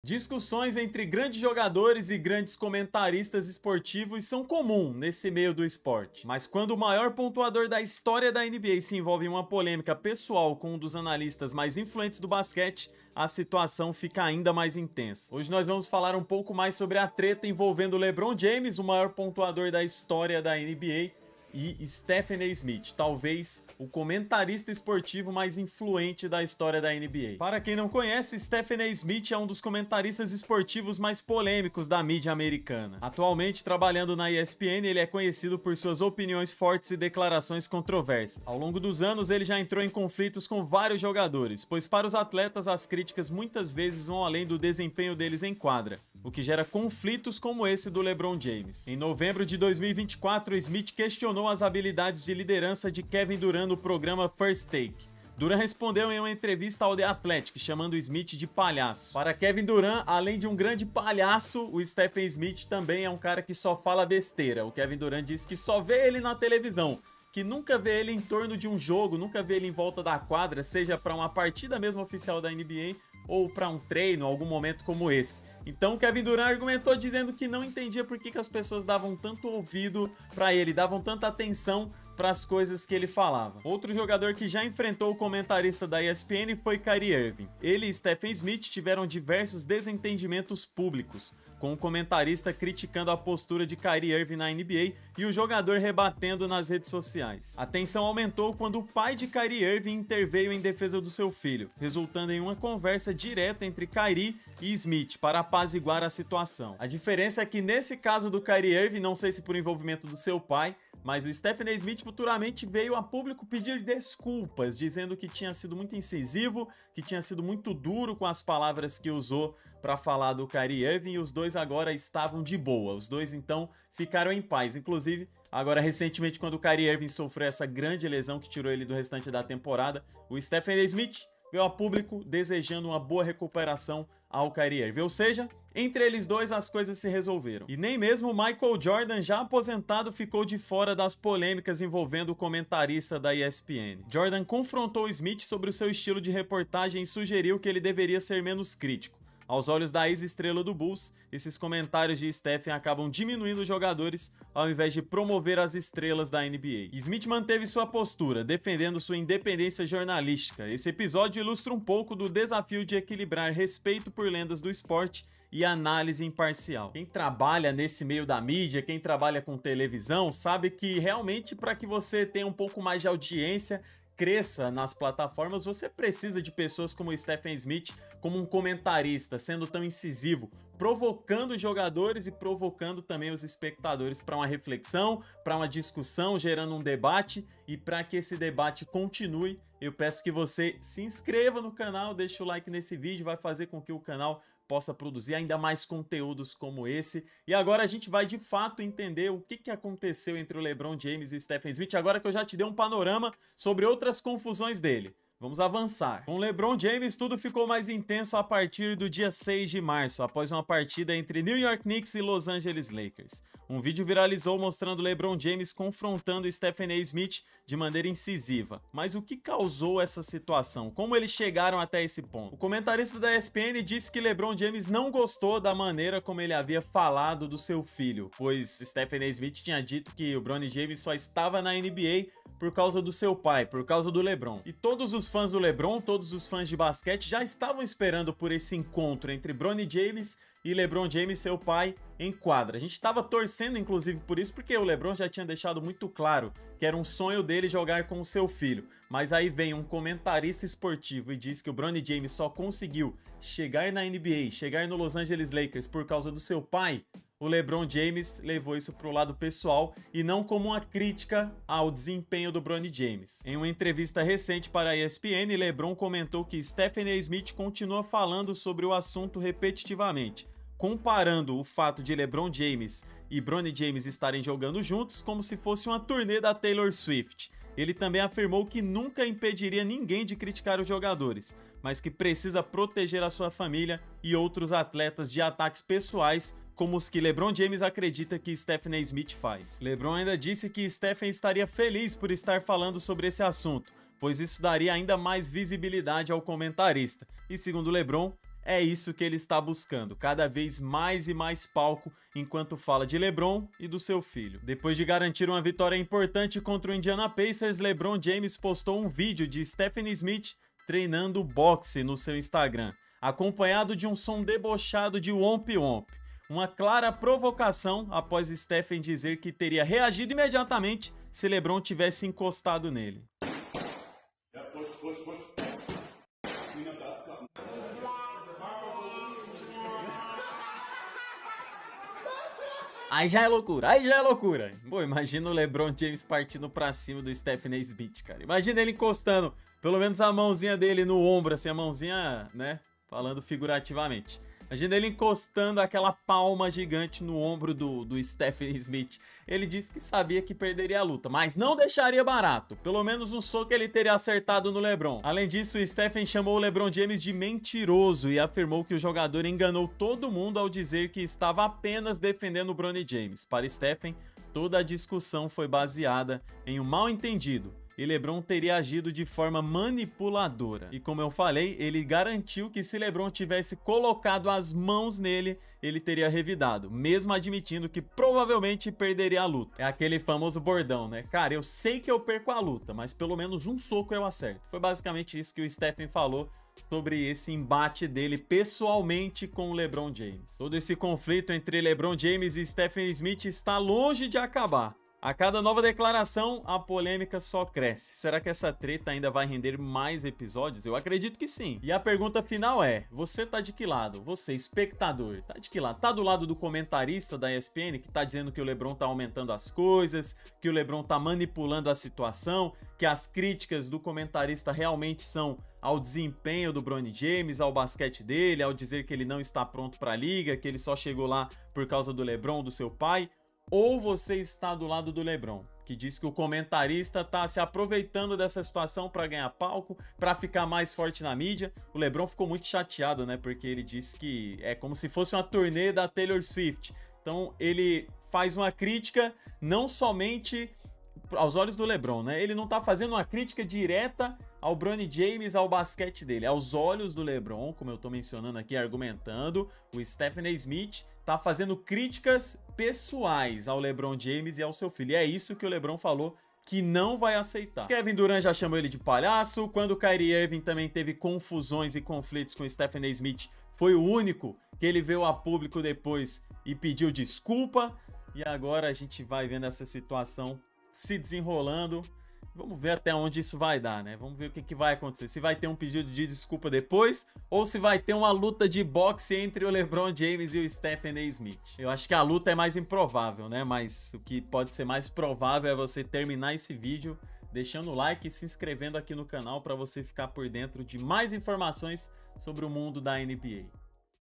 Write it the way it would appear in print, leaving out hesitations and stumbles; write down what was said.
Discussões entre grandes jogadores e grandes comentaristas esportivos são comum nesse meio do esporte. Mas quando o maior pontuador da história da NBA se envolve em uma polêmica pessoal com um dos analistas mais influentes do basquete, a situação fica ainda mais intensa. Hoje nós vamos falar um pouco mais sobre a treta envolvendo LeBron James, o maior pontuador da história da NBA, e Stephen A. Smith, talvez o comentarista esportivo mais influente da história da NBA. Para quem não conhece, Stephen A. Smith é um dos comentaristas esportivos mais polêmicos da mídia americana. Atualmente trabalhando na ESPN, ele é conhecido por suas opiniões fortes e declarações controversas. Ao longo dos anos, ele já entrou em conflitos com vários jogadores, pois para os atletas as críticas muitas vezes vão além do desempenho deles em quadra, o que gera conflitos como esse do LeBron James. Em novembro de 2024, Smith questionou as habilidades de liderança de Kevin Durant no programa First Take. Durant respondeu em uma entrevista ao The Athletic, chamando Smith de palhaço. Para Kevin Durant, além de um grande palhaço, o Stephen Smith também é um cara que só fala besteira. O Kevin Durant disse que só vê ele na televisão, que nunca vê ele em torno de um jogo, nunca vê ele em volta da quadra, seja para uma partida mesmo oficial da NBA ou para um treino, algum momento como esse. Então Kevin Durant argumentou dizendo que não entendia por que as pessoas davam tanto ouvido para ele, davam tanta atenção para as coisas que ele falava. Outro jogador que já enfrentou o comentarista da ESPN foi Kyrie Irving. Ele e Stephen Smith tiveram diversos desentendimentos públicos, com o comentarista criticando a postura de Kyrie Irving na NBA e o jogador rebatendo nas redes sociais. A tensão aumentou quando o pai de Kyrie Irving interveio em defesa do seu filho, resultando em uma conversa direta entre Kyrie e Smith para apaziguar a situação. A diferença é que nesse caso do Kyrie Irving, não sei se por envolvimento do seu pai, mas o Stephen A. Smith futuramente veio a público pedir desculpas, dizendo que tinha sido muito incisivo, que tinha sido muito duro com as palavras que usou para falar do Kyrie Irving, e os dois agora estavam de boa. Os dois então ficaram em paz. Inclusive, agora recentemente, quando o Kyrie Irving sofreu essa grande lesão que tirou ele do restante da temporada, o Stephen A. Smith veio a público desejando uma boa recuperação ao Kyrie Irving. Ou seja, entre eles dois as coisas se resolveram. E nem mesmo Michael Jordan, já aposentado, ficou de fora das polêmicas envolvendo o comentarista da ESPN. Jordan confrontou Smith sobre o seu estilo de reportagem e sugeriu que ele deveria ser menos crítico. Aos olhos da ex-estrela do Bulls, esses comentários de Stephen acabam diminuindo os jogadores ao invés de promover as estrelas da NBA. Smith manteve sua postura, defendendo sua independência jornalística. Esse episódio ilustra um pouco do desafio de equilibrar respeito por lendas do esporte e análise imparcial. Quem trabalha nesse meio da mídia, quem trabalha com televisão, sabe que realmente para que você tenha um pouco mais de audiência, cresça nas plataformas, você precisa de pessoas como o Stephen Smith, como um comentarista, sendo tão incisivo, provocando os jogadores e provocando também os espectadores para uma reflexão, para uma discussão, gerando um debate. E para que esse debate continue, eu peço que você se inscreva no canal, deixe o like nesse vídeo, vai fazer com que o canal possa produzir ainda mais conteúdos como esse. E agora a gente vai de fato entender o que aconteceu entre o LeBron James e o Stephen Smith, agora que eu já te dei um panorama sobre outras confusões dele. Vamos avançar. Com LeBron James, tudo ficou mais intenso a partir do dia 6 de março, após uma partida entre New York Knicks e Los Angeles Lakers. Um vídeo viralizou mostrando LeBron James confrontando Stephen A. Smith de maneira incisiva. Mas o que causou essa situação? Como eles chegaram até esse ponto? O comentarista da ESPN disse que LeBron James não gostou da maneira como ele havia falado do seu filho, pois Stephen A. Smith tinha dito que o Bronny James só estava na NBA por causa do seu pai, por causa do LeBron. E todos os fãs do LeBron, todos os fãs de basquete já estavam esperando por esse encontro entre Bronny James e LeBron James, seu pai, em quadra. A gente estava torcendo inclusive por isso, porque o LeBron já tinha deixado muito claro que era um sonho dele jogar com o seu filho. Mas aí vem um comentarista esportivo e diz que o Bronny James só conseguiu chegar na NBA, chegar no Los Angeles Lakers por causa do seu pai. O LeBron James levou isso para o lado pessoal e não como uma crítica ao desempenho do Bronny James. Em uma entrevista recente para a ESPN, LeBron comentou que Stephen A. Smith continua falando sobre o assunto repetitivamente, comparando o fato de LeBron James e Bronny James estarem jogando juntos como se fosse uma turnê da Taylor Swift. Ele também afirmou que nunca impediria ninguém de criticar os jogadores, mas que precisa proteger a sua família e outros atletas de ataques pessoais como os que LeBron James acredita que Stephen A. Smith faz. LeBron ainda disse que Stephen estaria feliz por estar falando sobre esse assunto, pois isso daria ainda mais visibilidade ao comentarista. E segundo LeBron, É isso que ele está buscando, cada vez mais e mais palco enquanto fala de LeBron e do seu filho. Depois de garantir uma vitória importante contra o Indiana Pacers, LeBron James postou um vídeo de Stephen Smith treinando boxe no seu Instagram, acompanhado de um som debochado de Womp Womp. Uma clara provocação após Stephen dizer que teria reagido imediatamente se LeBron tivesse encostado nele. Aí já é loucura, aí já é loucura. Pô, imagina o LeBron James partindo pra cima do Stephen Smith, cara. Imagina ele encostando, pelo menos a mãozinha dele no ombro, assim, a mãozinha, né, falando figurativamente. Imagina ele encostando aquela palma gigante no ombro do Stephen Smith. Ele disse que sabia que perderia a luta, mas não deixaria barato. Pelo menos um soco ele teria acertado no LeBron. Além disso, o Stephen chamou o LeBron James de mentiroso e afirmou que o jogador enganou todo mundo ao dizer que estava apenas defendendo o Bronny James. Para Stephen, toda a discussão foi baseada em um mal-entendido e LeBron teria agido de forma manipuladora. E como eu falei, ele garantiu que se LeBron tivesse colocado as mãos nele, ele teria revidado, mesmo admitindo que provavelmente perderia a luta. É aquele famoso bordão, né? Cara, eu sei que eu perco a luta, mas pelo menos um soco eu acerto. Foi basicamente isso que o Stephen falou sobre esse embate dele pessoalmente com o LeBron James. Todo esse conflito entre LeBron James e Stephen Smith está longe de acabar. A cada nova declaração, a polêmica só cresce. Será que essa treta ainda vai render mais episódios? Eu acredito que sim. E a pergunta final é, você tá de que lado? Você, espectador, tá de que lado? Tá do lado do comentarista da ESPN que tá dizendo que o LeBron tá aumentando as coisas, que o LeBron tá manipulando a situação, que as críticas do comentarista realmente são ao desempenho do Bronny James, ao basquete dele, ao dizer que ele não está pronto pra liga, que ele só chegou lá por causa do LeBron, do seu pai? Ou você está do lado do LeBron, que diz que o comentarista está se aproveitando dessa situação para ganhar palco, para ficar mais forte na mídia? O LeBron ficou muito chateado, né? Porque ele disse que é como se fosse uma turnê da Taylor Swift. Então ele faz uma crítica não somente aos olhos do LeBron, né? Ele não tá fazendo uma crítica direta ao Bronny James, ao basquete dele. Aos olhos do LeBron, como eu tô mencionando aqui, argumentando, o Stephen A. Smith tá fazendo críticas pessoais ao LeBron James e ao seu filho. E é isso que o LeBron falou que não vai aceitar. Kevin Durant já chamou ele de palhaço. Quando o Kyrie Irving também teve confusões e conflitos com o Stephen A. Smith, foi o único que ele veio a público depois e pediu desculpa. E agora a gente vai vendo essa situação se desenrolando. Vamos ver até onde isso vai dar, né? Vamos ver o que vai acontecer. Se vai ter um pedido de desculpa depois ou se vai ter uma luta de boxe entre o LeBron James e o Stephen A. Smith. Eu acho que a luta é mais improvável, né? Mas o que pode ser mais provável é você terminar esse vídeo deixando o like e se inscrevendo aqui no canal para você ficar por dentro de mais informações sobre o mundo da NBA.